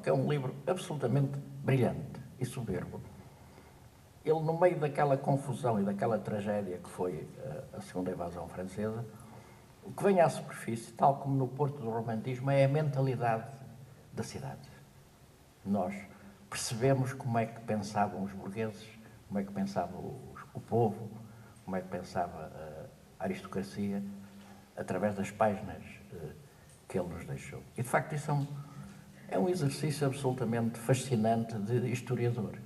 que é um livro absolutamente brilhante e soberbo. Ele, no meio daquela confusão e daquela tragédia que foi a segunda invasão francesa, o que vem à superfície, tal como no Porto do Romantismo, é a mentalidade da cidade. Nós percebemos como é que pensavam os burgueses, como é que pensava o povo, como é que pensava a aristocracia, através das páginas que ele nos deixou. E, de facto, isso é um exercício absolutamente fascinante de historiador.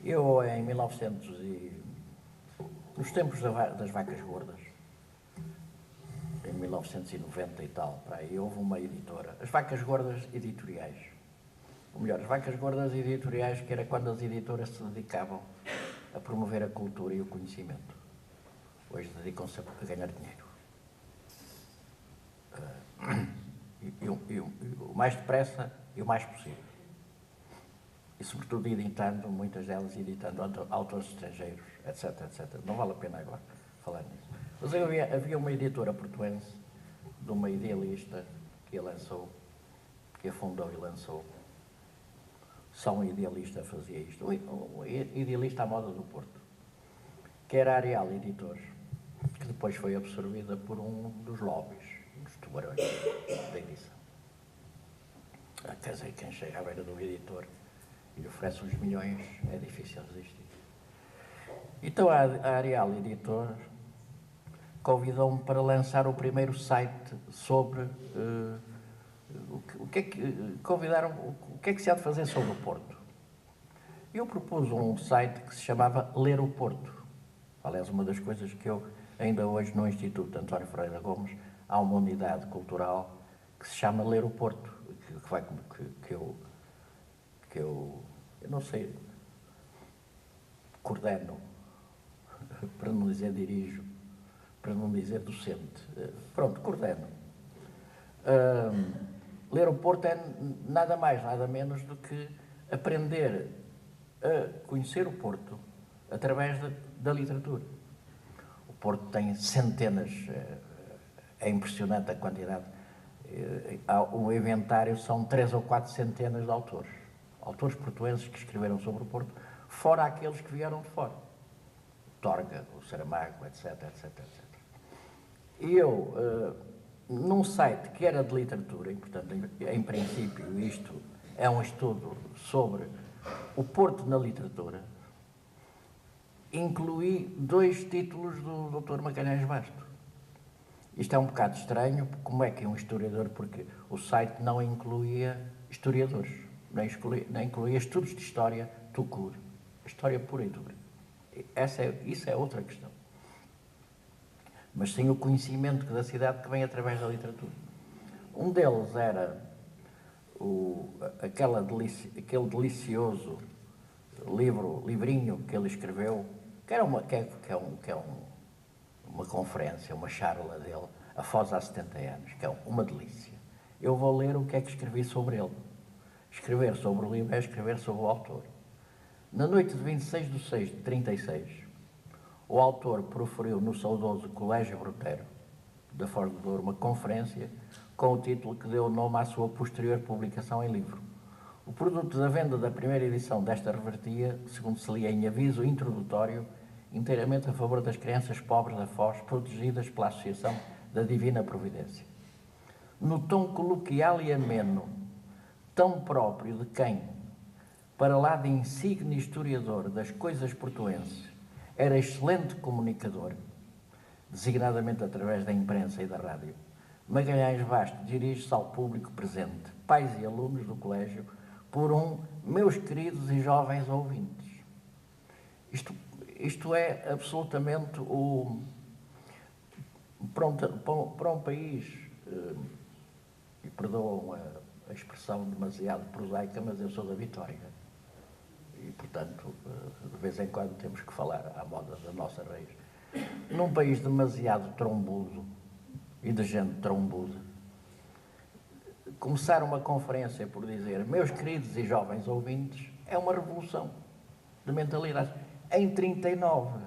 Eu, em 1900 nos tempos das vacas gordas, em 1990 e tal, para aí, houve uma editora, as vacas gordas editoriais, ou melhor, as vacas gordas editoriais, que era quando as editoras se dedicavam a promover a cultura e o conhecimento. Hoje dedicam-se a ganhar dinheiro. E o mais depressa e o mais possível. E, sobretudo, editando, muitas delas editando autores estrangeiros, etc, etc. Não vale a pena agora falar nisso. Mas havia uma editora portuense, de uma idealista, que a fundou e lançou. Só um idealista fazia isto. Um idealista à moda do Porto, que era a Areal Editores, que depois foi absorvida por um dos lobbies, dos tubarões da edição. Quer dizer, quem chega à beira do editor e lhe oferece uns milhões, é difícil resistir. Então a Areal Editor convidou-me para lançar o primeiro site sobre o que é que se há de fazer sobre o Porto. Eu propus um site que se chamava Ler o Porto. Aliás, uma das coisas que eu, ainda hoje no Instituto António Ferreira Gomes, há uma unidade cultural que se chama Ler o Porto, que eu não sei, coordeno, para não dizer dirijo, para não dizer docente. Pronto, coordeno. Ler o Porto é nada mais, nada menos do que aprender a conhecer o Porto através da literatura. O Porto tem centenas, é impressionante a quantidade. O inventário são 3 ou 4 centenas de autores portugueses que escreveram sobre o Porto, fora aqueles que vieram de fora. O Torga, o Saramago, etc, etc, etc. E eu, num site que era de literatura, e portanto, em princípio, isto é um estudo sobre o Porto na literatura, incluí 2 títulos do Dr. Magalhães Basto. Isto é um bocado estranho, como é que um historiador, porque o site não incluía historiadores, nem incluía estudos de história, história pura e dura. Isso é outra questão. Mas sim o conhecimento da cidade que vem através da literatura. Um deles era aquele delicioso livrinho que ele escreveu, que é uma conferência, uma charla dele, a Foz há 70 anos, que é uma delícia. Eu vou ler o que é que escrevi sobre ele. Escrever sobre o livro é escrever sobre o autor. Na noite de 26/6/36, o autor proferiu no saudoso Colégio Broteiro, da Foz do Douro, uma conferência com o título que deu nome à sua posterior publicação em livro. O produto da venda da primeira edição desta revertia, segundo se lia em aviso introdutório, inteiramente a favor das crianças pobres da Foz, protegidas pela Associação da Divina Providência. No tom coloquial e ameno, tão próprio de quem, para lá de insigne historiador das coisas portuenses, era excelente comunicador, designadamente através da imprensa e da rádio, Magalhães Basto dirige-se ao público presente, pais e alunos do colégio, por meus queridos e jovens ouvintes. Isto é absolutamente para um país, e perdoam a expressão demasiado prosaica, mas eu sou da Vitória. E, portanto, de vez em quando temos que falar à moda da nossa raiz. Num país demasiado trombudo e de gente trombuda, começar uma conferência por dizer meus queridos e jovens ouvintes é uma revolução de mentalidade. Em 39.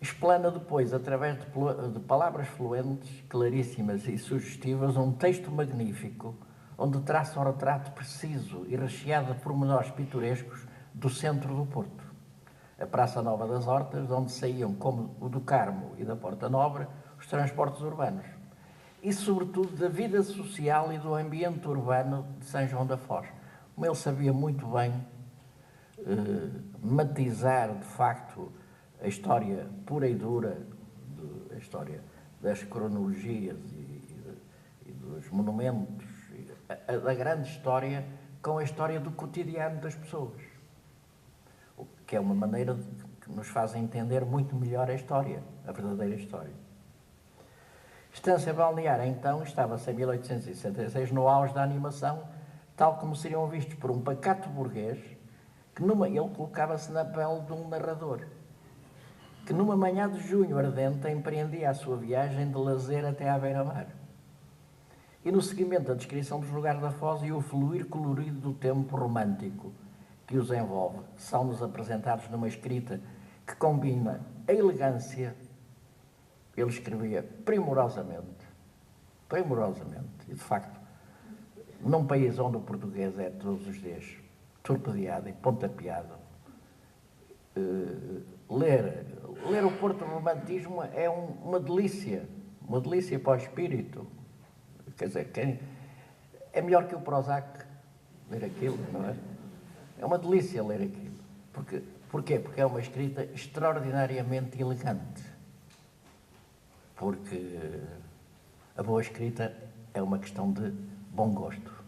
explana depois, através de palavras fluentes, claríssimas e sugestivas, um texto magnífico, onde traça um retrato preciso e recheado de pormenores pitorescos do centro do Porto. A Praça Nova das Hortas, onde saíam, como o do Carmo e da Porta Nobre, os transportes urbanos. E, sobretudo, da vida social e do ambiente urbano de São João da Foz. Como ele sabia muito bem matizar, de facto, a história pura e dura, a história das cronologias e dos monumentos, da grande história, com a história do cotidiano das pessoas. O que é uma maneira que nos faz entender muito melhor a história, a verdadeira história. Estância Balneária, então, estava-se em 1866 no auge da animação, tal como seriam vistos por um pacato burguês, que ele colocava-se na pele de um narrador, que numa manhã de junho ardente empreendia a sua viagem de lazer até à beira-mar. E no seguimento da descrição dos lugares da Foz e o fluir colorido do tempo romântico que os envolve, são-nos apresentados numa escrita que combina a elegância. Ele escrevia primorosamente, e de facto, num país onde o português é todos os dias torpedeado e pontapeado, ler o Porto Romantismo é uma delícia para o espírito. Quer dizer, é melhor que o Prozac ler aquilo, não é? É uma delícia ler aquilo. Porquê? Porque é uma escrita extraordinariamente elegante. Porque a boa escrita é uma questão de bom gosto.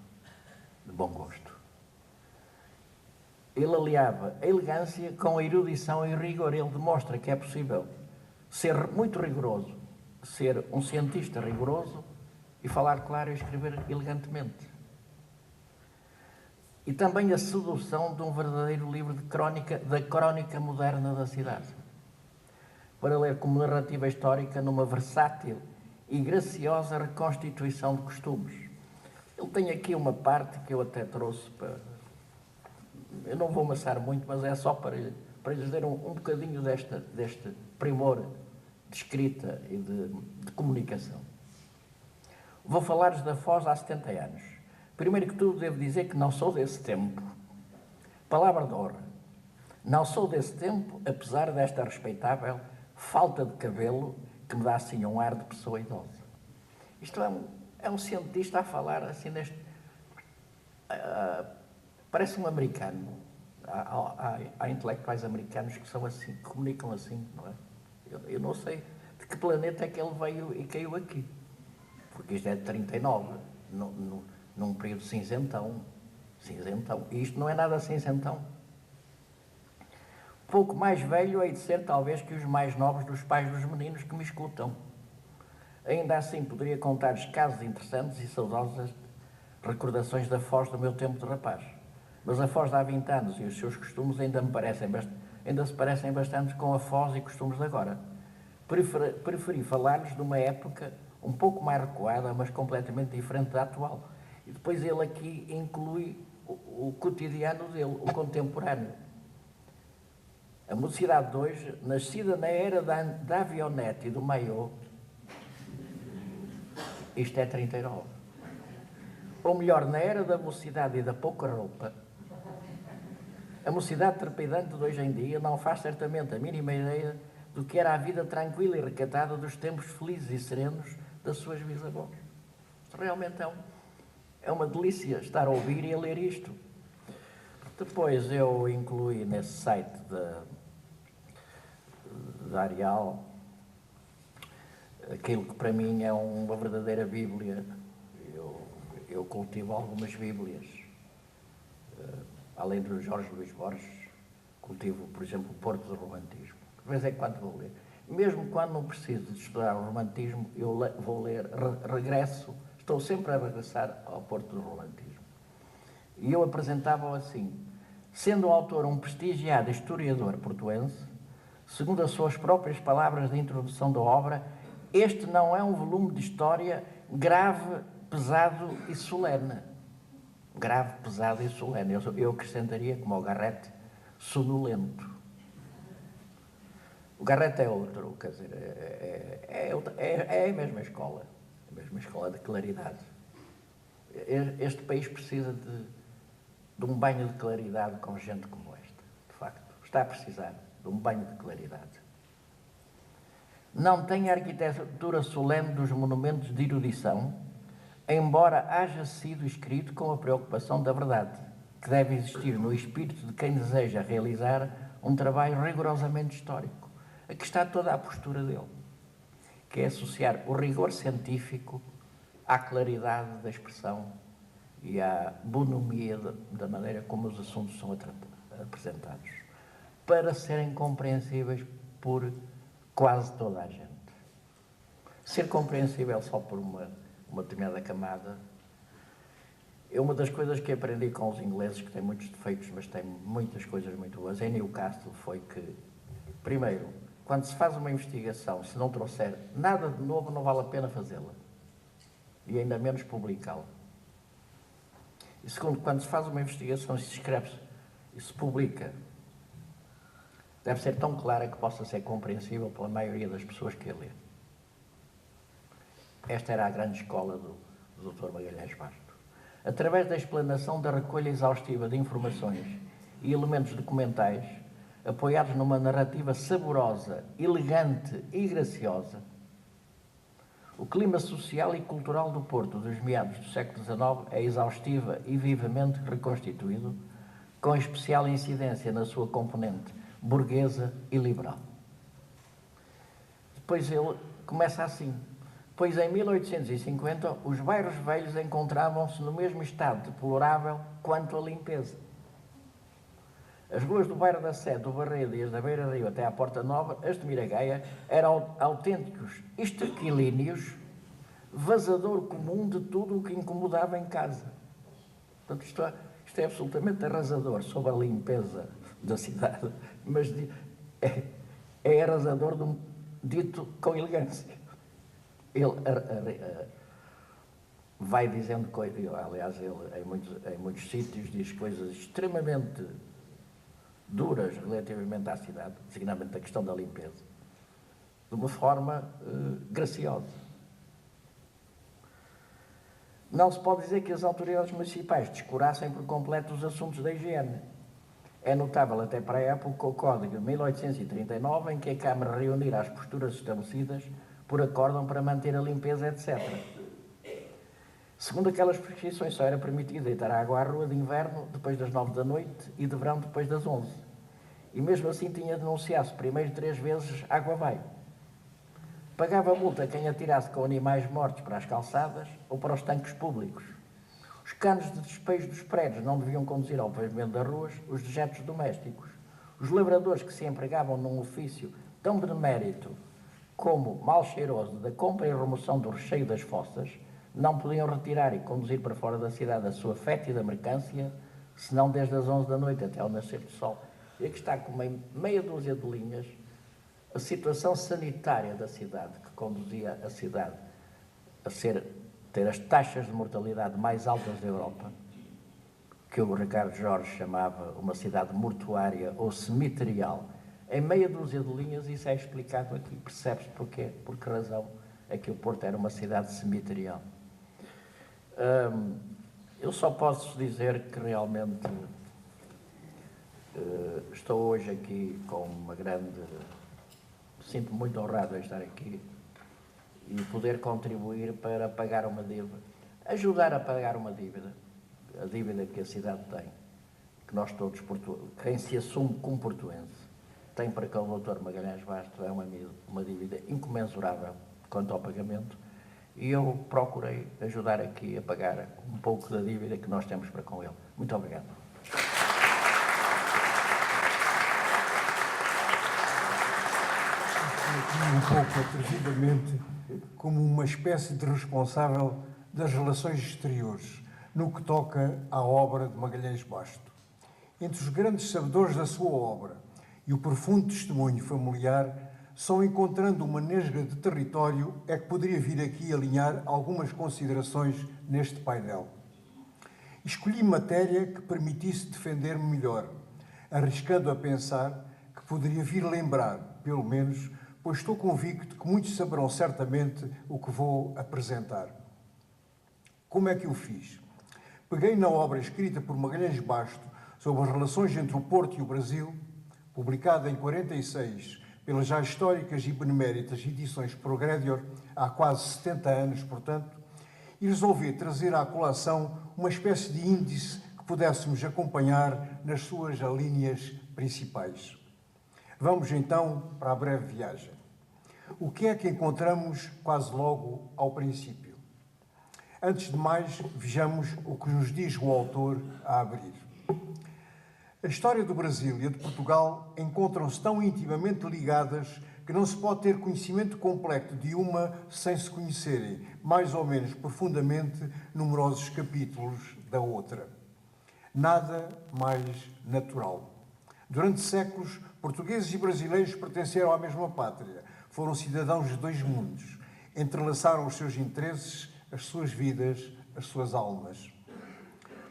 Ele aliava a elegância com a erudição e o rigor. Ele demonstra que é possível ser muito rigoroso, ser um cientista rigoroso e falar claro e escrever elegantemente. E também a sedução de um verdadeiro livro da crónica moderna da cidade, para ler como narrativa histórica numa versátil e graciosa reconstituição de costumes. Ele tem aqui uma parte que eu até trouxe para... Eu não vou amassar muito, mas é só para lhes dar um bocadinho deste primor de escrita e de comunicação. Vou falar-lhes da Foz há 70 anos. Primeiro que tudo, devo dizer que não sou desse tempo. Palavra de honra. Não sou desse tempo, apesar desta respeitável falta de cabelo que me dá assim um ar de pessoa idosa. Isto é um cientista a falar assim neste... parece um americano. Há intelectuais americanos que são assim, que comunicam assim, não é? Eu não sei de que planeta é que ele veio e caiu aqui. Porque isto é de 39, num período cinzentão. E isto não é nada cinzentão. Pouco mais velho hei de ser, talvez, que os mais novos dos pais dos meninos que me escutam. Ainda assim, poderia contar-lhes casos interessantes e saudosas recordações da Foz do meu tempo de rapaz. Mas a Foz de há 20 anos e os seus costumes ainda se parecem bastante com a Foz e costumes de agora. Preferi falar-lhes de uma época um pouco mais recuada, mas completamente diferente da atual. E depois ele aqui inclui o cotidiano dele, o contemporâneo. A mocidade de hoje, nascida na era da avionete e do maiô, isto é 39. Ou melhor, na era da mocidade e da pouca roupa, a mocidade trepidante de hoje em dia não faz certamente a mínima ideia do que era a vida tranquila e recatada dos tempos felizes e serenos das suas bisavós. Realmente é uma delícia estar a ouvir e a ler isto. Depois eu incluí nesse site da Arial aquilo que para mim é uma verdadeira Bíblia. Eu cultivo algumas Bíblias. Além do Jorge Luís Borges, cultivo, por exemplo, o Porto do Romantismo. De vez em quando vou ler. Mesmo quando não preciso de estudar o romantismo, eu vou ler, estou sempre a regressar ao Porto do Romantismo. E eu apresentava-o assim: sendo o autor um prestigiado historiador portuense, segundo as suas próprias palavras de introdução da obra, este não é um volume de história grave, pesado e solene. Grave, pesado e solene. Eu acrescentaria, como o Garrett, sonolento. O Garrett é outro, quer dizer, é a mesma escola de claridade. Este país precisa de um banho de claridade com gente como esta, de facto. Está a precisar de um banho de claridade. Não tem a arquitetura solene dos monumentos de erudição, embora haja sido escrito com a preocupação da verdade, que deve existir no espírito de quem deseja realizar um trabalho rigorosamente histórico. Aqui está toda a postura dele, que é associar o rigor científico à claridade da expressão e à bonomia da maneira como os assuntos são apresentados, para serem compreensíveis por quase toda a gente. Ser compreensível só por uma determinada camada é uma das coisas que aprendi com os ingleses, que têm muitos defeitos, mas têm muitas coisas muito boas. Em Newcastle foi que, primeiro, quando se faz uma investigação, se não trouxer nada de novo, não vale a pena fazê-la. E ainda menos publicá-la. E segundo, quando se faz uma investigação e se escreve e se publica, deve ser tão clara que possa ser compreensível pela maioria das pessoas que a lê. Esta era a grande escola do Dr. Magalhães Basto. Através da explanação da recolha exaustiva de informações e elementos documentais, apoiados numa narrativa saborosa, elegante e graciosa, o clima social e cultural do Porto dos meados do século XIX é exaustiva e vivamente reconstituído, com especial incidência na sua componente burguesa e liberal. Depois ele começa assim: pois em 1850 os bairros velhos encontravam-se no mesmo estado deplorável quanto a limpeza. As ruas do bairro da Sé, do Barredo e as da Beira Rio até à Porta Nova, as de Miragaia, eram autênticos esterquilíneos, vazador comum de tudo o que incomodava em casa. Portanto, isto é absolutamente arrasador sobre a limpeza da cidade, mas é arrasador dito com elegância. Ele vai dizendo coisas, aliás, ele em muitos sítios diz coisas extremamente duras relativamente à cidade, designadamente a questão da limpeza, de uma forma graciosa. Não se pode dizer que as autoridades municipais descurassem por completo os assuntos da higiene. É notável até para a época o Código de 1839, em que a Câmara reunirá as posturas estabelecidas por acórdão para manter a limpeza, etc. Segundo aquelas prescrições, só era permitido deitar água à rua de inverno depois das 9 da noite e de verão depois das 11. E mesmo assim tinha de denunciar-se primeiro 3 vezes água vai. Pagava multa quem atirasse com animais mortos para as calçadas ou para os tanques públicos. Os canos de despejo dos prédios não deviam conduzir ao pavimento das ruas os dejetos domésticos. Os lavradores que se empregavam num ofício tão benemérito como mal cheiroso da compra e remoção do recheio das fossas não podiam retirar e conduzir para fora da cidade a sua fétida mercância, senão desde as 11 da noite até ao nascer do sol. E aqui está com meia dúzia de linhas a situação sanitária da cidade, que conduzia a cidade a ter as taxas de mortalidade mais altas da Europa, que o Ricardo Jorge chamava uma cidade mortuária ou cemiterial. Em meia dúzia de linhas isso é explicado aqui. Percebe-se porquê, por que razão é que o Porto era uma cidade cemiterial. Eu só posso dizer que realmente estou hoje aqui com uma grande... Sinto-me muito honrado em estar aqui e poder contribuir para pagar uma dívida, ajudar a pagar uma dívida, a dívida que a cidade tem, que nós todos, quem se assume como portuense, tem para com o Dr. Magalhães Basto, é uma dívida incomensurável quanto ao pagamento, e eu procurei ajudar aqui a pagar um pouco da dívida que nós temos para com ele. Muito obrigado. Um pouco atrevidamente como uma espécie de responsável das relações exteriores no que toca à obra de Magalhães Basto. Entre os grandes sabedores da sua obra e o profundo testemunho familiar, só encontrando uma nesga de território é que poderia vir aqui alinhar algumas considerações neste painel. Escolhi matéria que permitisse defender-me melhor, arriscando a pensar que poderia vir lembrar pelo menos, pois estou convicto que muitos saberão certamente o que vou apresentar. Como é que o fiz? Peguei na obra escrita por Magalhães Basto sobre as relações entre o Porto e o Brasil, publicada em 46 pelas já históricas e beneméritas edições Progredior, há quase 70 anos, portanto, e resolvi trazer à colação uma espécie de índice que pudéssemos acompanhar nas suas linhas principais. Vamos então para a breve viagem. O que é que encontramos quase logo ao princípio? Antes de mais, vejamos o que nos diz o autor a abrir. A história do Brasil e a de Portugal encontram-se tão intimamente ligadas que não se pode ter conhecimento completo de uma sem se conhecerem, mais ou menos profundamente, numerosos capítulos da outra. Nada mais natural. Durante séculos, portugueses e brasileiros pertenceram à mesma pátria, foram cidadãos de dois mundos, entrelaçaram os seus interesses, as suas vidas, as suas almas.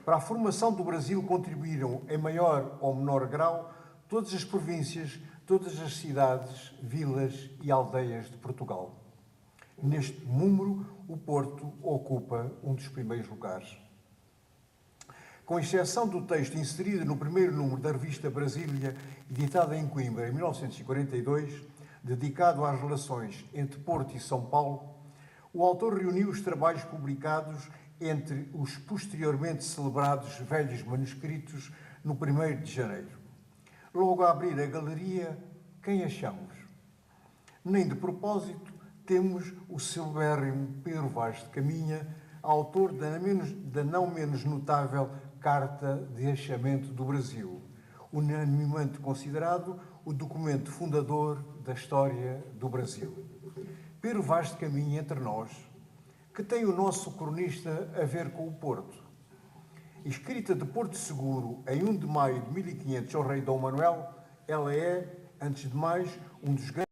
Para a formação do Brasil contribuíram, em maior ou menor grau, todas as províncias, todas as cidades, vilas e aldeias de Portugal. Neste número, o Porto ocupa um dos primeiros lugares. Com exceção do texto inserido no primeiro número da revista Brasília, editada em Coimbra em 1942, dedicado às relações entre Porto e São Paulo, o autor reuniu os trabalhos publicados entre os posteriormente celebrados velhos manuscritos no 1º de janeiro. Logo a abrir a galeria, quem achamos? Nem de propósito, temos o celebérrimo Pero Vaz de Caminha, autor da não menos notável Carta de Achamento do Brasil, unanimemente considerado o documento fundador da história do Brasil. Pero Vaz de Caminha, entre nós, que tem o nosso cronista a ver com o Porto. Escrita de Porto Seguro em 1 de maio de 1500 ao rei Dom Manuel, ela é, antes de mais, um dos grandes